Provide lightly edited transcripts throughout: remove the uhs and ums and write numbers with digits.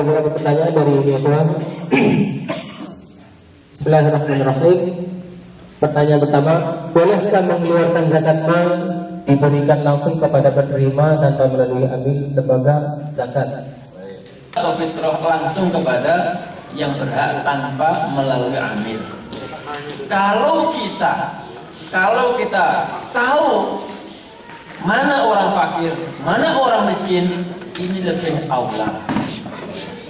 beberapa pertanyaan dari ikhwan. Bismillahirrahmanirrahim. Pertanyaan pertama, bolehkah mengeluarkan zakat mal diberikan langsung kepada penerima tanpa melalui amil lembaga zakat? Atau fitrah langsung kepada yang berhak tanpa melalui amil. Kalau kita tahu mana orang fakir, mana orang miskin, ini lebih aula.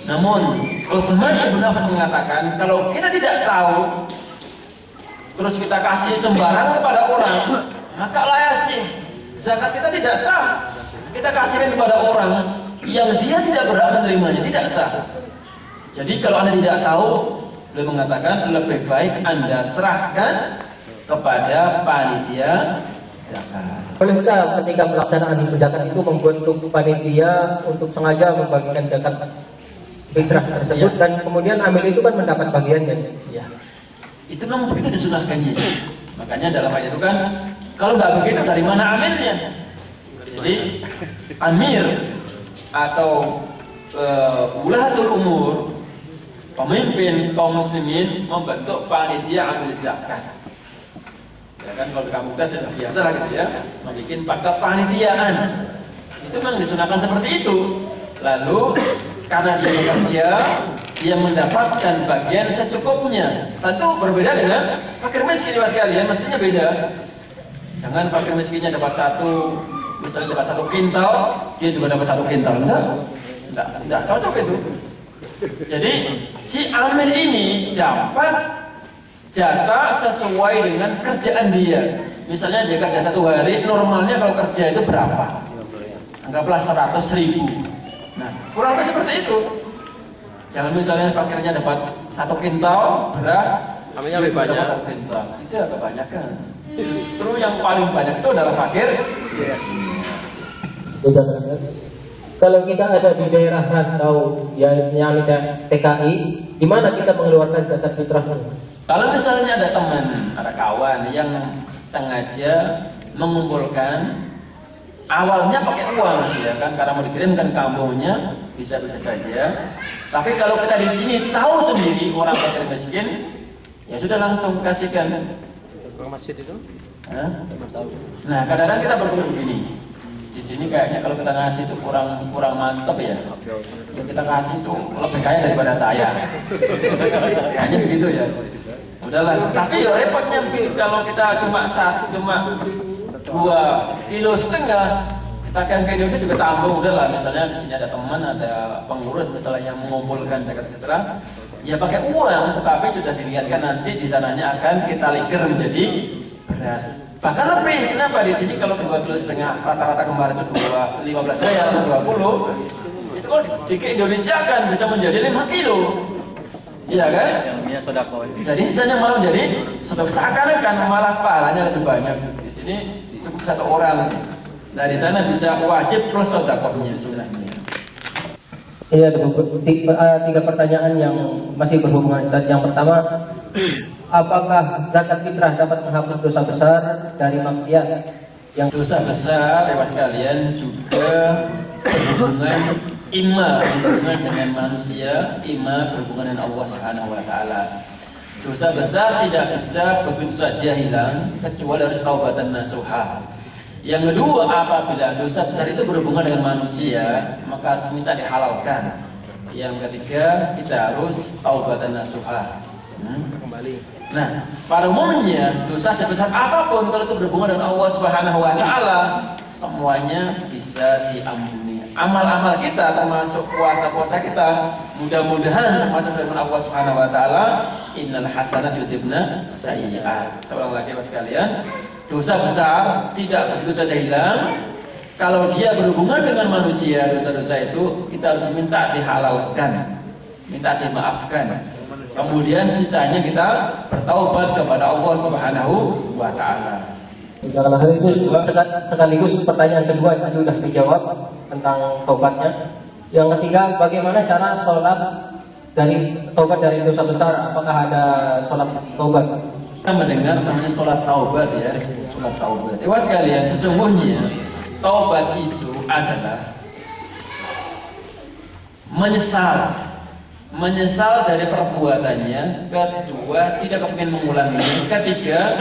Namun Utsman bin Affan mengatakan, kalau kita tidak tahu terus kita kasih sembarang kepada orang, maka layasih zakat kita tidak sah. Kita kasihkan kepada orang yang dia tidak berhak menerimanya, tidak sah. Jadi kalau Anda tidak tahu, beliau mengatakan lebih baik Anda serahkan kepada panitia zakat. Bolehkah ketika pelaksanaan zakat itu membentuk panitia untuk sengaja membagikan zakat fitrah tersebut, dan kemudian amil itu kan mendapat bagiannya? Ya. Itu memang begitu disunahkannya. Makanya dalam ayat itu kan, kalau nggak begitu dari mana amilnya? Jadi amir atau wulatul umur, pemimpin kaum muslimin membentuk panitia amil zakat. Ya kan, kalau di kampung kita sudah biasa lah gitu ya, membuat kepanitiaan. Itu memang disunahkan seperti itu. Lalu karena dia bekerja, dia mendapatkan bagian secukupnya. Tentu berbeda dengan fakir miskin sekalian, mestinya beda. Jangan fakir miskinnya dapat misalnya dapat 1 kintal, dia juga dapat 1 kintal. Enggak cocok itu. Jadi si amil ini dapat jatah sesuai dengan kerjaan dia. Misalnya dia kerja 1 hari, normalnya kalau kerja itu berapa? Anggaplah 100.000. Nah, kurang lebih seperti itu. Jangan misalnya fakirnya dapat 1 kintal beras, amilnya lebih banyak 1 kintal. Itu agak kebanyakan. Justru yang paling banyak itu adalah fakir. Kalau kita ada di daerah rantau yang TKI, di mana kita mengeluarkan zakat fitrahnya? Kalau misalnya ada teman, ada kawan yang sengaja mengumpulkan, awalnya pakai uang, ya kan, karena mau dikirimkan kampungnya, bisa-bisa saja. Tapi kalau kita di sini tahu sendiri orang fakir miskin, ya sudah langsung kasihkan. Masjid itu? Nah, kadang-kadang kita berpikir begini. Di sini kayaknya kalau kita ngasih itu kurang mantep ya. Yang kita kasih itu lebih kaya daripada saya. Kayaknya begitu ya. Udahlah. Tapi ya repotnya kalau kita cuma 2,5 kilo, kita kan ke Indonesia juga tampung. Udahlah. Misalnya di sini ada teman, ada pengurus misalnya yang mengumpulkan zakat fitrah, ya pakai uang, tetapi sudah dilihatkan nanti di sananya akan kita liker menjadi beras. Bahkan lebih. Kenapa di sini kalau 2,5 kilo rata-rata kemarin itu 15 saya atau 20, itu kalau di Indonesia kan bisa menjadi 5 kilo. Iya kan? Jadi sisanya malah menjadi seakan-akan malah pahalanya lebih banyak. Di sini cukup 1 orang. Nah di sana bisa wajib plus sedekahnya sebenarnya. Iya, ada 3 pertanyaan yang masih berhubungan. Yang pertama, apakah zakat fitrah dapat menghapus dosa besar dari maksiat? Yang dosa besar, lewat sekalian, juga berhubungan berhubungan dengan manusia, berhubungan dengan Allah Subhanahu wa taala. Dosa besar tidak bisa begitu saja hilang kecuali harus taubatan nasuha. Yang kedua, apabila dosa besar itu berhubungan dengan manusia, maka harus minta dihalalkan. Yang ketiga, kita harus taubatan nasuha. Nah, pada umumnya dosa sebesar apapun kalau itu berhubungan dengan Allah Subhanahu wa taala, semuanya bisa diampuni. Amal-amal kita termasuk puasa-puasa kita, mudah-mudahan termasuk firman Allah Subhanahu wa taala, innal hasanat yudhibna sayyi'at. Seorang laki-laki sekalian, dosa besar tidak begitu saja hilang. Kalau dia berhubungan dengan manusia, dosa-dosa itu kita harus minta dihalalkan, minta dimaafkan. Kemudian sisanya kita bertaubat kepada Allah Subhanahu wa taala. Sekaligus pertanyaan kedua tadi sudah dijawab tentang taubatnya. Yang ketiga, bagaimana cara sholat taubat dari dosa besar? Apakah ada sholat taubat? Kita mendengar namanya sholat taubat ya, sholat taubat. Ikhwan sekalian, sesungguhnya taubat itu adalah menyesal menyesal dari perbuatannya, kedua tidak kepingin mengulanginya, ketiga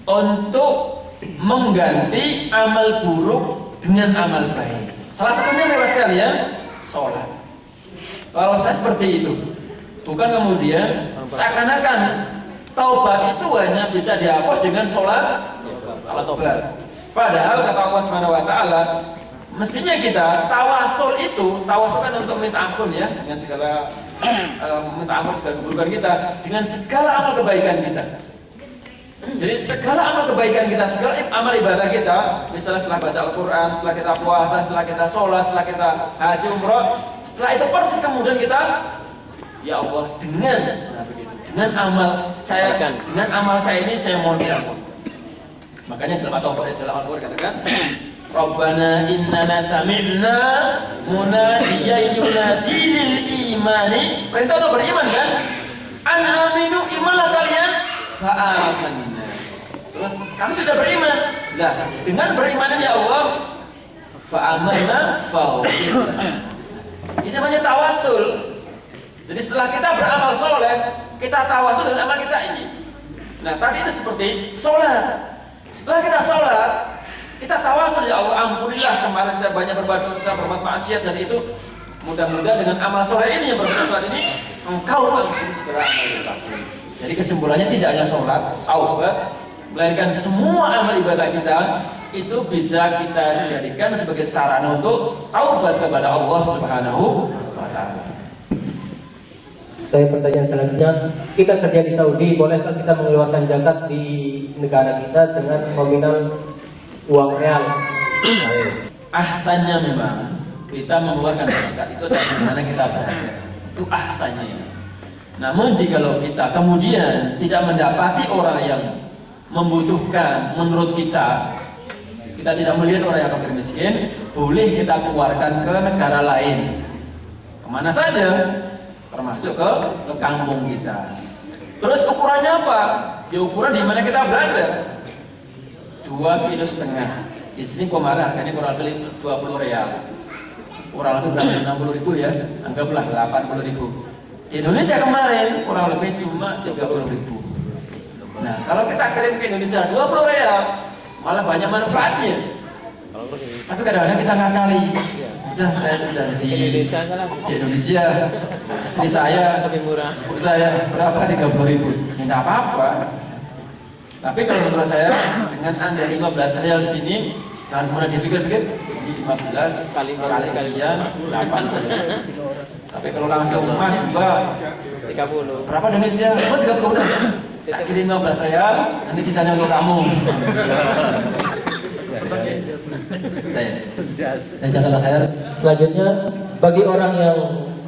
untuk mengganti amal buruk dengan amal baik. Salah satunya lewat sekalian sholat. Kalau saya seperti itu, bukan kemudian seakan-akan taubat itu hanya bisa dihapus dengan sholat taubat. Padahal kata Allah Subhanahu wa taala, mestinya kita tawasul itu, tawasul kan untuk minta ampun ya, dengan segala minta ampun segala keburukan kita, dengan segala amal kebaikan kita. Jadi segala amal kebaikan kita, segala amal ibadah kita, misalnya setelah baca Al-Quran, setelah kita puasa, setelah kita sholat, setelah kita haji umroh, setelah itu persis kemudian kita, ya Allah, dengan amal saya, ini saya mohon ampun. Makanya dalam Al-Quran katakan, Rabbana innana sami'na munadiyan yunadi lil imani. Perintah untuk beriman kan? An aminu, imanlah kalian. Fa'amanna. Terus kami sudah beriman. Nah, dengan beriman ya Allah, fa'amanna fa'ufirna. Ini namanya tawasul. Jadi setelah kita beramal soleh, kita tawasul dengan amal kita ini. Nah, tadi itu seperti sholat. Setelah kita sholat, kita tawasul, ya Allah, ampunilah kemarin saya banyak berbuat dosa, berbuat maksiat, dan itu mudah-mudahan dengan amal soleh ini yang berbuat sholat ini, Engkau ampuni segala amal dosa. Jadi kesimpulannya tidak hanya sholat, taubat, melainkan semua amal ibadah kita itu bisa kita jadikan sebagai sarana untuk taubat kepada Allah Subhanahu wa Ta'ala. Saya pertanyaan selanjutnya, kita kerja di Saudi, bolehkah kita mengeluarkan zakat di negara kita dengan nominal uang real? Ahsannya memang kita mengeluarkan zakat itu dari mana kita berada, itu ahsannya. Namun jikalau kita kemudian tidak mendapati orang yang membutuhkan menurut kita tidak melihat orang yang fakir miskin, boleh kita keluarkan ke negara lain, kemana saja, termasuk ke kampung kita. Terus ukurannya apa? Ya ukuran di mana kita berada. 2,5 kilo. Di sini kemarin harganya kurang lebih 20 real. Kurang lebih berapa? 60.000 ya. Anggaplah 80.000. Di Indonesia kemarin kurang lebih cuma 30.000. Nah, kalau kita kirim ke Indonesia 20 real, malah banyak manfaatnya. Tapi kadang-kadang kita ngakali. Udah, saya sudah di Indonesia, istri saya lebih murah, saya berapa, 30.000, tidak apa-apa. Tapi kalau menurut saya, dengan Anda 15 real di sini, jangan kemudian dipikir-pikir, ini 15 kali sekian, 80. Tapi kalau langsung Mas, Mbak, 30. Berapa Indonesia? Oh, 30 udah. Tak kirim 15 real, nanti sisanya untuk kamu. Selanjutnya, bagi orang yang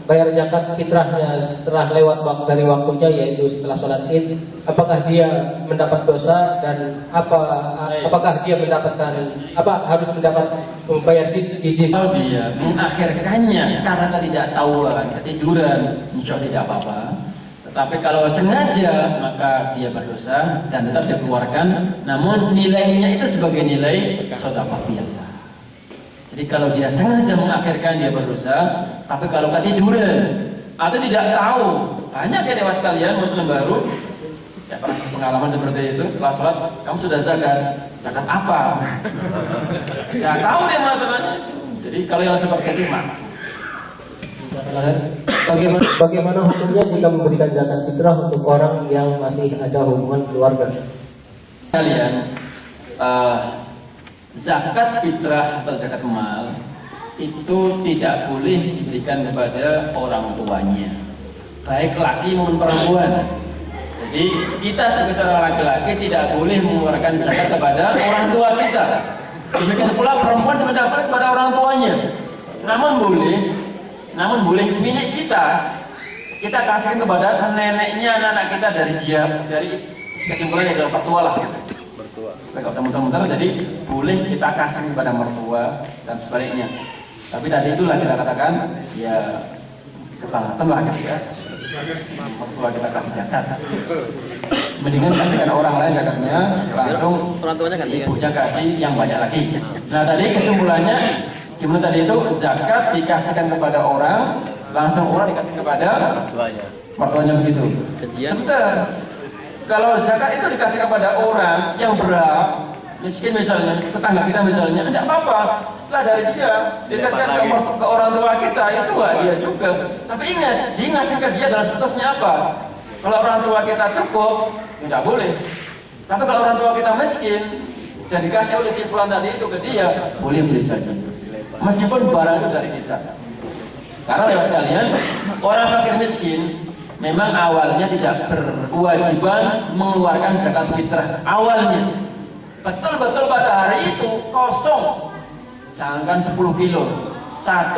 bayar zakat fitrahnya setelah lewat dari waktunya, yaitu setelah sholat id, apakah dia mendapat dosa, dan apakah dia mendapatkan harus mendapat membayar izin? Kalau dia mengakhirkannya karena ketidaktahuan, ketiduran, insya Allah tidak apa-apa. Tetapi kalau sengaja, maka dia berdosa dan tetap dikeluarkan. Namun nilainya itu sebagai nilai sedekah biasa. Jadi kalau dia sengaja mengakhirkan, dia berdosa. Tapi kalau ketiduran atau tidak tahu, banyak ya dewa sekalian muslim baru, saya pernah pengalaman seperti itu. Setelah sholat, kamu sudah zakat apa? Tidak tahu dia masalahnya. Jadi kalau yang seperti itu, maaf. Bagaimana hukumnya jika memberikan zakat fitrah untuk orang yang masih ada hubungan keluarga? Kalian, zakat fitrah atau zakat mal itu tidak boleh diberikan kepada orang tuanya, baik laki maupun perempuan. Jadi kita sebagai seorang laki-laki tidak boleh mengeluarkan zakat kepada orang tua kita. Demikian pula perempuan mendapat kepada orang tuanya. Namun boleh milik kita kasihkan kepada neneknya anak-anak kita dari kesimpulannya adalah mertua lah. Supaya nggak usah muter-muter, jadi boleh kita kasih kepada mertua dan sebaliknya. Tapi tadi itulah kita katakan ya kebangetan lah ketika mertua kita kasih zakat. Mendingan kasihkan orang lain zakatnya, langsung orang tuanya ibunya kasih yang banyak lagi. Nah tadi kesimpulannya gimana tadi itu, zakat dikasihkan kepada orang langsung orang dikasih kepada mertuanya begitu. Sebentar, kalau zakat itu dikasih kepada orang yang berhak, miskin misalnya, tetangga kita misalnya, tidak apa-apa. Setelah dari dia dikasihkan ke orang tua kita, itu dia juga. Tapi ingat, dia ngasih ke dia dalam statusnya apa? Kalau orang tua kita cukup, tidak boleh. Tapi kalau orang tua kita miskin dan dikasih oleh si fulan tadi itu ke dia, boleh saja. Meskipun barang itu dari kita. Karena lewat sekalian, orang fakir miskin memang awalnya tidak berkewajiban mengeluarkan zakat fitrah awalnya. Betul-betul pada hari itu kosong, jangankan 10 kilo, 1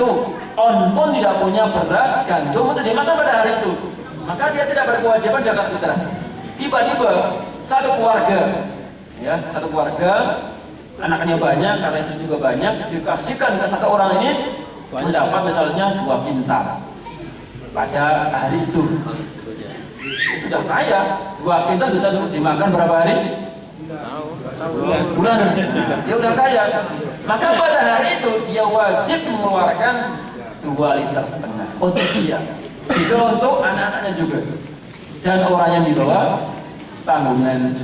on pun tidak punya beras gandum untuk dimakan pada hari itu, maka dia tidak berkewajiban zakat fitrah. Tiba-tiba satu keluarga, anaknya banyak, karena istri juga banyak, dikasihkan ke satu orang ini mendapat misalnya 2 kintal pada hari itu. Sudah kaya, 2 kintal bisa dimakan berapa hari? Bulan. Dia udah kaya. Maka pada hari itu dia wajib mengeluarkan 2,5 liter untuk dia. Itu untuk anak-anaknya juga. Dan orang yang di bawah tanggungan